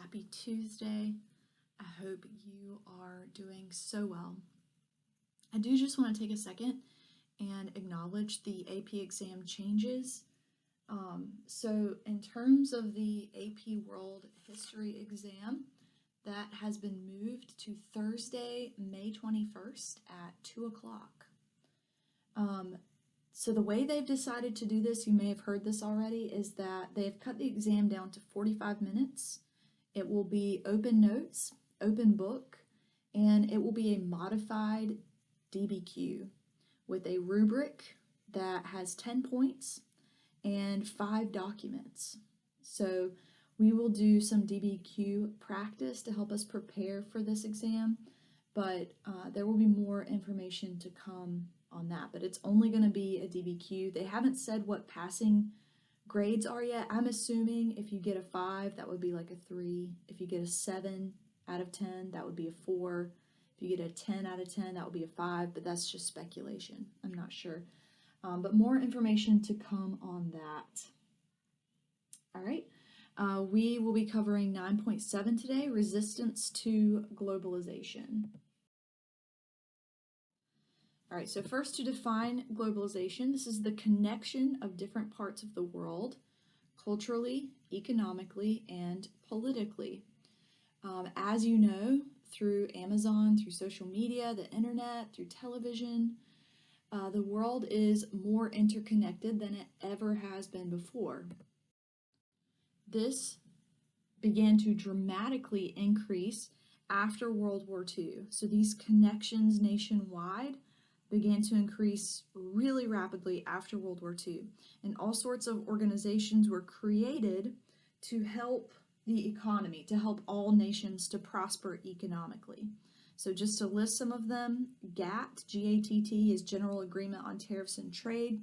Happy Tuesday. I hope you are doing so well. I do just want to take a second and acknowledge the AP exam changes. In terms of the AP World History exam, that has been moved to Thursday, May 21st at 2 o'clock. So the way they've decided to do this, you may have heard this already, is that they've cut the exam down to 45 minutes. It will be open notes, open book, and it will be a modified DBQ with a rubric that has 10 points and 5 documents. So we will do some DBQ practice to help us prepare for this exam, but there will be more information to come on that, but it's only going to be a DBQ. They haven't said what passing grades are yet. I'm assuming if you get a 5, that would be like a 3. If you get a 7 out of 10, that would be a 4. If you get a 10 out of 10, that would be a 5, but that's just speculation. I'm not sure. But more information to come on that. All right. We will be covering 9.7 today, resistance to globalization. All right, so first to define globalization, this is the connection of different parts of the world, culturally, economically, and politically. As you know, through Amazon, through social media, the internet, through television, the world is more interconnected than it ever has been before. This began to dramatically increase after World War II. So these connections nationwide began to increase really rapidly after World War II. And all sorts of organizations were created to help the economy, to help all nations to prosper economically. So just to list some of them, GATT, G-A-T-T, is General Agreement on Tariffs and Trade,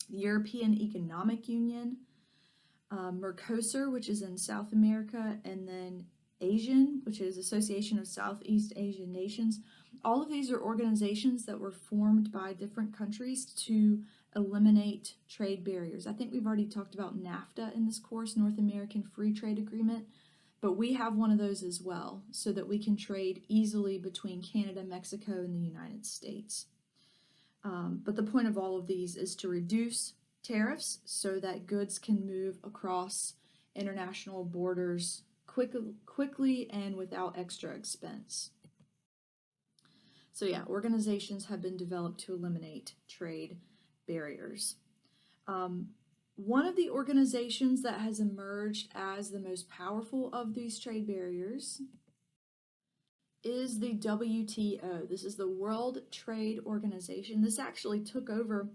the European Economic Union, Mercosur, which is in South America, and then ASEAN, which is Association of Southeast Asian Nations. All of these are organizations that were formed by different countries to eliminate trade barriers. I think we've already talked about NAFTA in this course, North American Free Trade Agreement, but we have one of those as well so that we can trade easily between Canada, Mexico, and the United States. But the point of all of these is to reduce tariffs so that goods can move across international borders quickly and without extra expense. So yeah, organizations have been developed to eliminate trade barriers. One of the organizations that has emerged as the most powerful of these trade barriers is the WTO. This is the World Trade Organization. This actually took over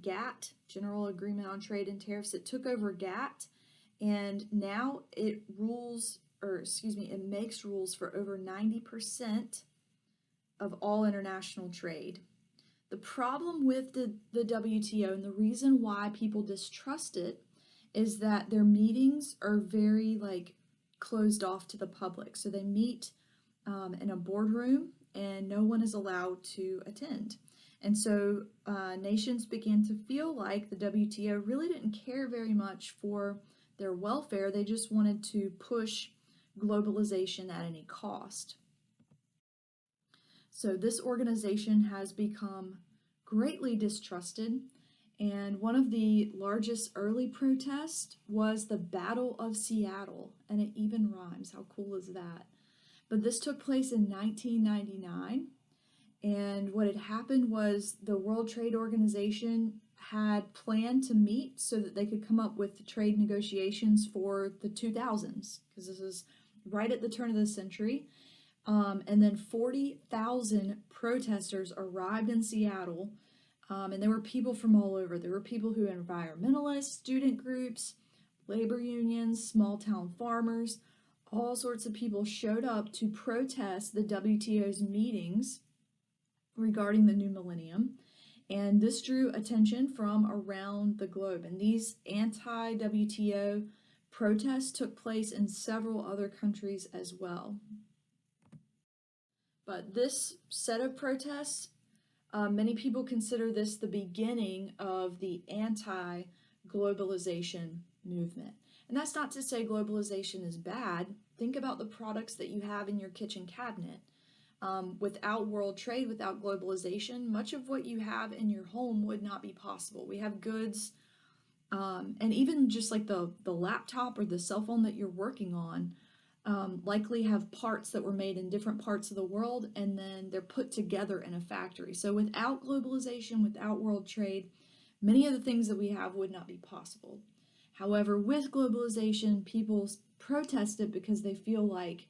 GATT, General Agreement on Trade and Tariffs. It took over GATT, and now it makes rules for over 90% of all international trade. The problem with the WTO and the reason why people distrust it is that their meetings are very closed off to the public. So they meet in a boardroom and no one is allowed to attend. And so nations began to feel like the WTO really didn't care very much for their welfare. They just wanted to push globalization at any cost. So this organization has become greatly distrusted, and one of the largest early protests was the Battle of Seattle, and it even rhymes. How cool is that? But this took place in 1999, and what had happened was the World Trade Organization had planned to meet so that they could come up with trade negotiations for the 2000s, because this is right at the turn of the century. And then 40,000 protesters arrived in Seattle, and there were people from all over. There were people who were environmentalists, student groups, labor unions, small town farmers. All sorts of people showed up to protest the WTO's meetings regarding the new millennium, and this drew attention from around the globe. And these anti-WTO protests took place in several other countries as well. But this set of protests, many people consider this the beginning of the anti-globalization movement. And that's not to say globalization is bad. Think about the products that you have in your kitchen cabinet. Without world trade, without globalization, much of what you have in your home would not be possible. We have goods, and even just like the laptop or the cell phone that you're working on, likely have parts that were made in different parts of the world and then they're put together in a factory. So without globalization, without world trade, many of the things that we have would not be possible. However, with globalization, people protest it because they feel like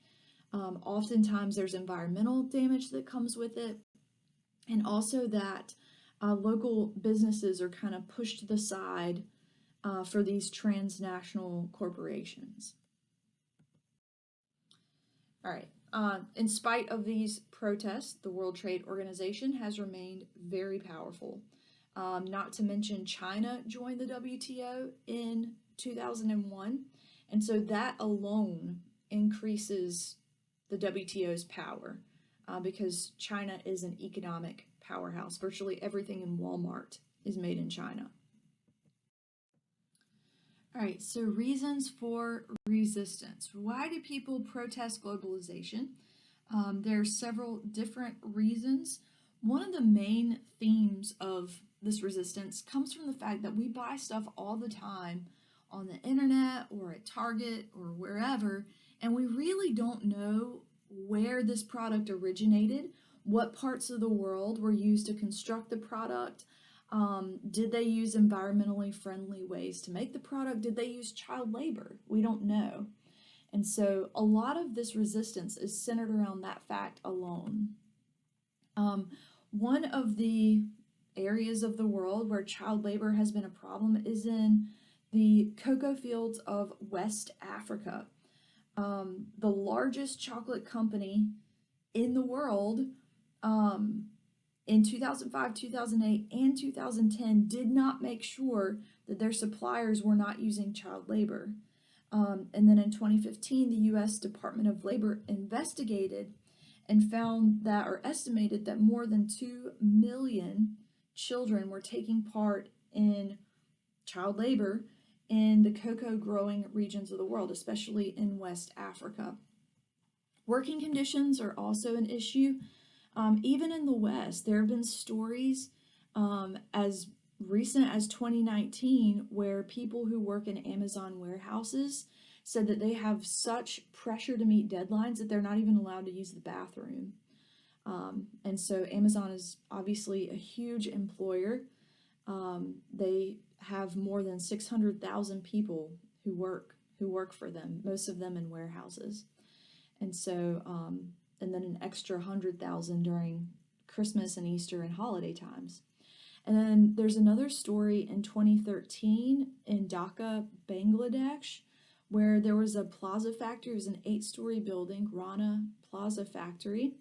oftentimes there's environmental damage that comes with it, and also that local businesses are kind of pushed to the side for these transnational corporations. All right. In spite of these protests, the World Trade Organization has remained very powerful. Not to mention China joined the WTO in 2001, and so that alone increases the WTO's power because China is an economic powerhouse. Virtually everything in Walmart is made in China. All right, so reasons for resistance. Why do people protest globalization? There are several different reasons. One of the main themes of this resistance comes from the fact that we buy stuff all the time on the internet or at Target or wherever, and we really don't know where this product originated, what parts of the world were used to construct the product. Did they use environmentally friendly ways to make the product? Did they use child labor? We don't know. And so a lot of this resistance is centered around that fact alone. One of the areas of the world where child labor has been a problem is in the cocoa fields of West Africa. The largest chocolate company in the world in 2005, 2008, and 2010 did not make sure that their suppliers were not using child labor. And then in 2015, the U.S. Department of Labor investigated and found that, or estimated that, more than 2 million children were taking part in child labor in the cocoa growing regions of the world, especially in West Africa. Working conditions are also an issue. Even in the West, there have been stories as recent as 2019 where people who work in Amazon warehouses said that they have such pressure to meet deadlines that they're not even allowed to use the bathroom. And so Amazon is obviously a huge employer. They have more than 600,000 people who work for them, most of them in warehouses. And so, and then an extra 100,000 during Christmas and Easter and holiday times. And then there's another story in 2013 in Dhaka, Bangladesh, where there was a plaza factory. It was an 8-story building, Rana Plaza Factory,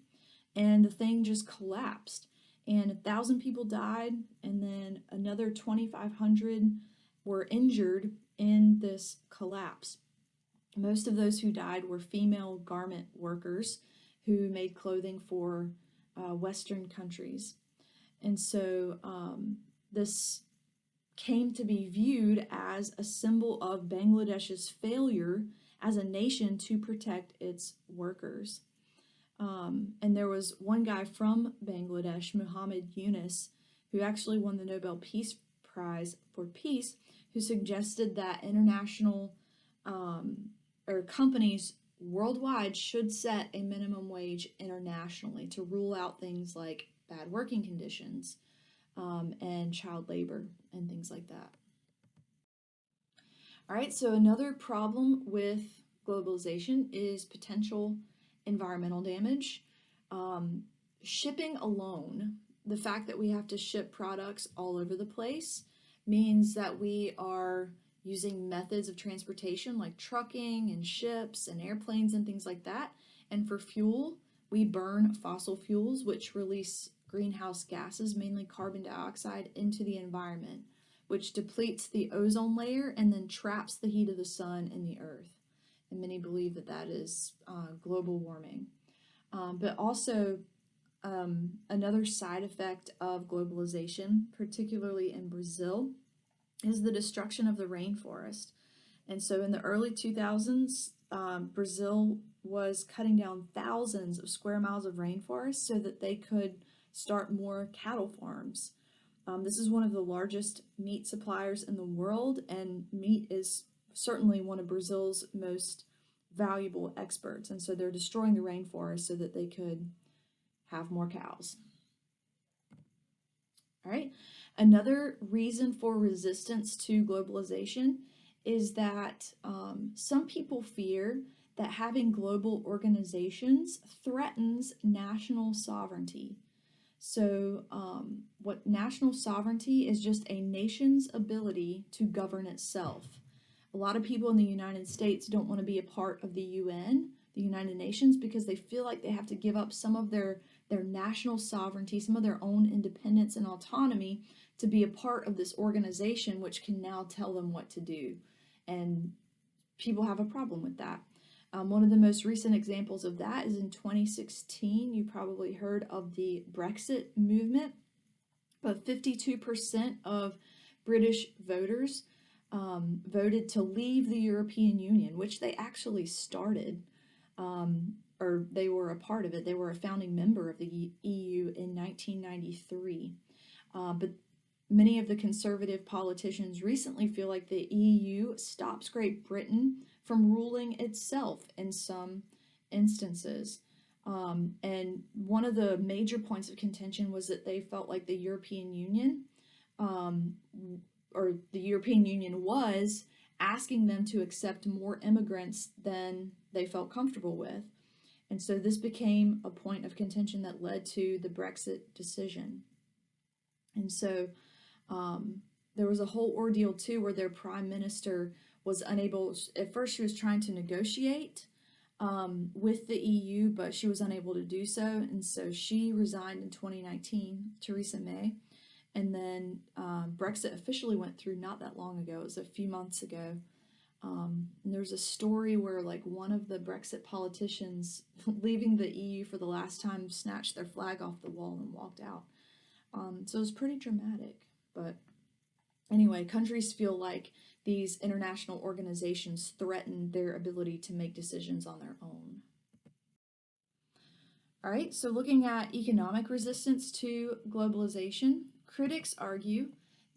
and the thing just collapsed. And 1,000 people died, and then another 2,500 were injured in this collapse. Most of those who died were female garment workers who made clothing for Western countries. And so this came to be viewed as a symbol of Bangladesh's failure as a nation to protect its workers. And there was one guy from Bangladesh, Muhammad Yunus, who actually won the Nobel Peace Prize for Peace, who suggested that international or companies worldwide should set a minimum wage internationally to rule out things like bad working conditions and child labor and things like that. All right, so another problem with globalization is potential environmental damage. Shipping alone, the fact that we have to ship products all over the place, means that we are using methods of transportation like trucking and ships and airplanes and things like that. And for fuel, we burn fossil fuels, which release greenhouse gases, mainly carbon dioxide, into the environment, which depletes the ozone layer and then traps the heat of the sun in the earth. And many believe that that is global warming. But also, another side effect of globalization, particularly in Brazil, is the destruction of the rainforest. And so in the early 2000s, Brazil was cutting down thousands of square miles of rainforest so that they could start more cattle farms. This is one of the largest meat suppliers in the world, and meat is certainly one of Brazil's most valuable exports. And so they're destroying the rainforest so that they could have more cows. All right. Another reason for resistance to globalization is that some people fear that having global organizations threatens national sovereignty. So, what national sovereignty is just a nation's ability to govern itself. A lot of people in the United States don't want to be a part of the UN, the United Nations, because they feel like they have to give up some of their national sovereignty, some of their own independence and autonomy to be a part of this organization, which can now tell them what to do. And people have a problem with that. One of the most recent examples of that is in 2016. You probably heard of the Brexit movement, but 52% of British voters voted to leave the European Union, which they actually started, or they were a part of it. They were a founding member of the EU in 1993. But many of the conservative politicians recently feel like the EU stops Great Britain from ruling itself in some instances. And one of the major points of contention was that they felt like the European Union, or the European Union was asking them to accept more immigrants than they felt comfortable with. And so this became a point of contention that led to the Brexit decision. And so there was a whole ordeal too where their prime minister was unable, at first she was trying to negotiate with the EU, but she was unable to do so. And so she resigned in 2019, Theresa May. And then Brexit officially went through not that long ago. It was a few months ago. And there's a story where like one of the Brexit politicians leaving the EU for the last time snatched their flag off the wall and walked out. So it was pretty dramatic. But anyway, countries feel like these international organizations threaten their ability to make decisions on their own. All right, so looking at economic resistance to globalization, critics argue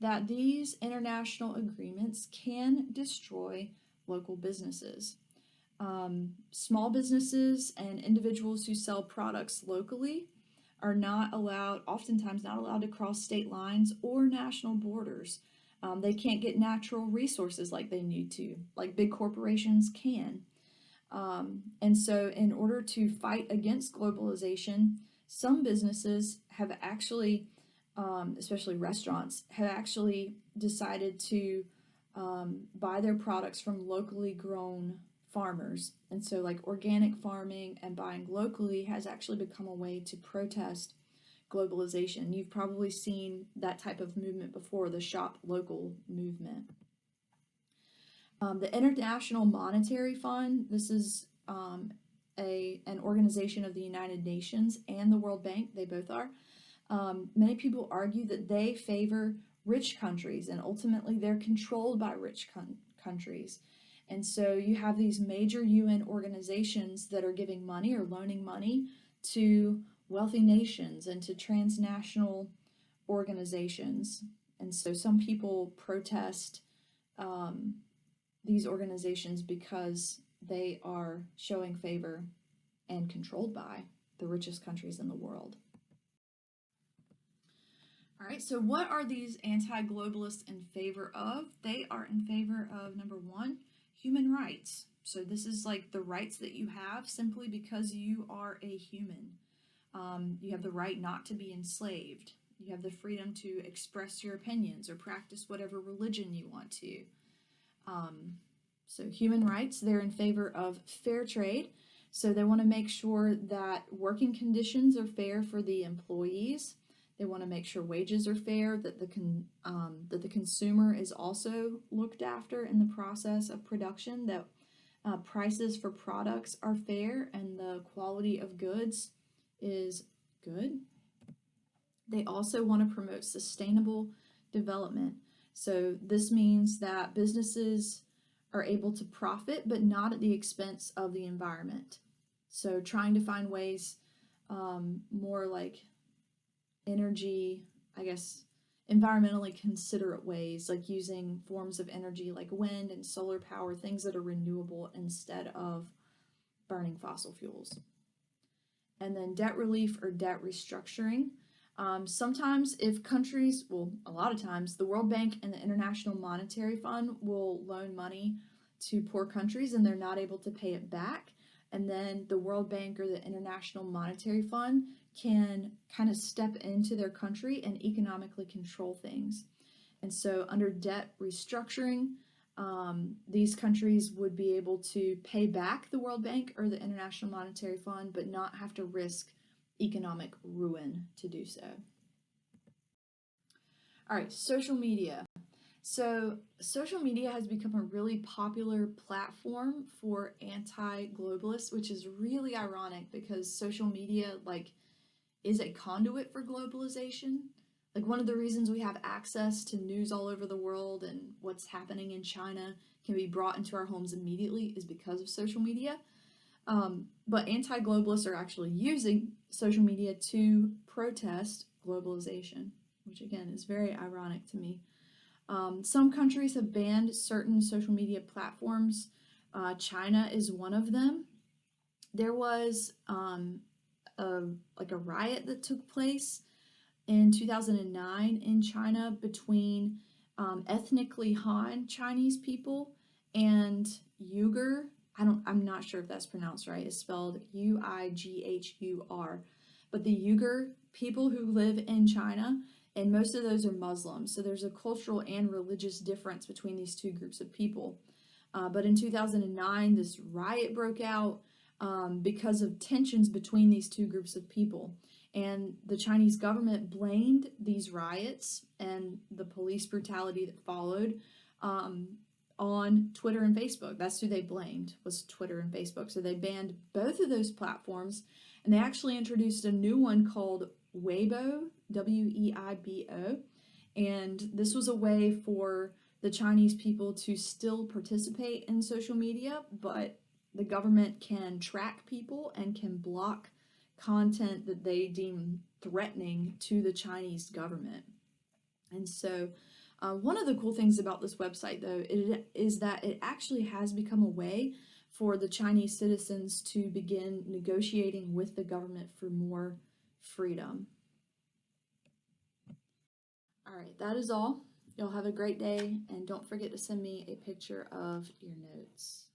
that these international agreements can destroy local businesses. Small businesses and individuals who sell products locally are not allowed, oftentimes not allowed to cross state lines or national borders. They can't get natural resources like they need to, like big corporations can. And so in order to fight against globalization, some businesses have actually, especially restaurants, have actually decided to buy their products from locally grown farmers. And so like organic farming and buying locally has actually become a way to protest globalization. You've probably seen that type of movement before, the shop local movement. The International Monetary Fund, this is an organization of the United Nations and the World Bank, they both are. Many people argue that they favor rich countries and ultimately they're controlled by rich countries. And so you have these major UN organizations that are giving money or loaning money to wealthy nations and to transnational organizations. And so some people protest these organizations because they are showing favor and controlled by the richest countries in the world. All right, so what are these anti-globalists in favor of? They are in favor of, number one, human rights. So this is like the rights that you have simply because you are a human. You have the right not to be enslaved. You have the freedom to express your opinions or practice whatever religion you want to. So human rights, they're in favor of fair trade. So they want to make sure that working conditions are fair for the employees. They want to make sure wages are fair, that the consumer is also looked after in the process of production, that prices for products are fair and the quality of goods is good. They also want to promote sustainable development. So this means that businesses are able to profit, but not at the expense of the environment. So trying to find ways, more like energy, I guess, environmentally considerate ways, like using forms of energy like wind and solar power, things that are renewable instead of burning fossil fuels. And then debt relief or debt restructuring. Sometimes, if countries, well, a lot of times, the World Bank and the International Monetary Fund will loan money to poor countries and they're not able to pay it back. And then the World Bank or the International Monetary Fund can kind of step into their country and economically control things. And so, under debt restructuring, these countries would be able to pay back the World Bank or the International Monetary Fund, but not have to risk economic ruin to do so. All right, social media. So, social media has become a really popular platform for anti-globalists, which is really ironic because social media is a conduit for globalization. Like one of the reasons we have access to news all over the world and what's happening in China can be brought into our homes immediately is because of social media. But anti-globalists are actually using social media to protest globalization, which again is very ironic to me. Some countries have banned certain social media platforms. China is one of them. There was a riot that took place in 2009 in China between ethnically Han Chinese people and Uyghur. I'm not sure if that's pronounced right. It's spelled Uighur. But the Uyghur people who live in China, and most of those are Muslims. So there's a cultural and religious difference between these two groups of people. But in 2009, this riot broke out because of tensions between these two groups of people. And the Chinese government blamed these riots and the police brutality that followed on Twitter and Facebook. That's who they blamed, was Twitter and Facebook. So they banned both of those platforms, and they actually introduced a new one called Weibo, Weibo. And this was a way for the Chinese people to still participate in social media, but the government can track people and can block content that they deem threatening to the Chinese government. And so, one of the cool things about this website, though, is that it actually has become a way for the Chinese citizens to begin negotiating with the government for more freedom. All right, that is all. Y'all have a great day, and don't forget to send me a picture of your notes.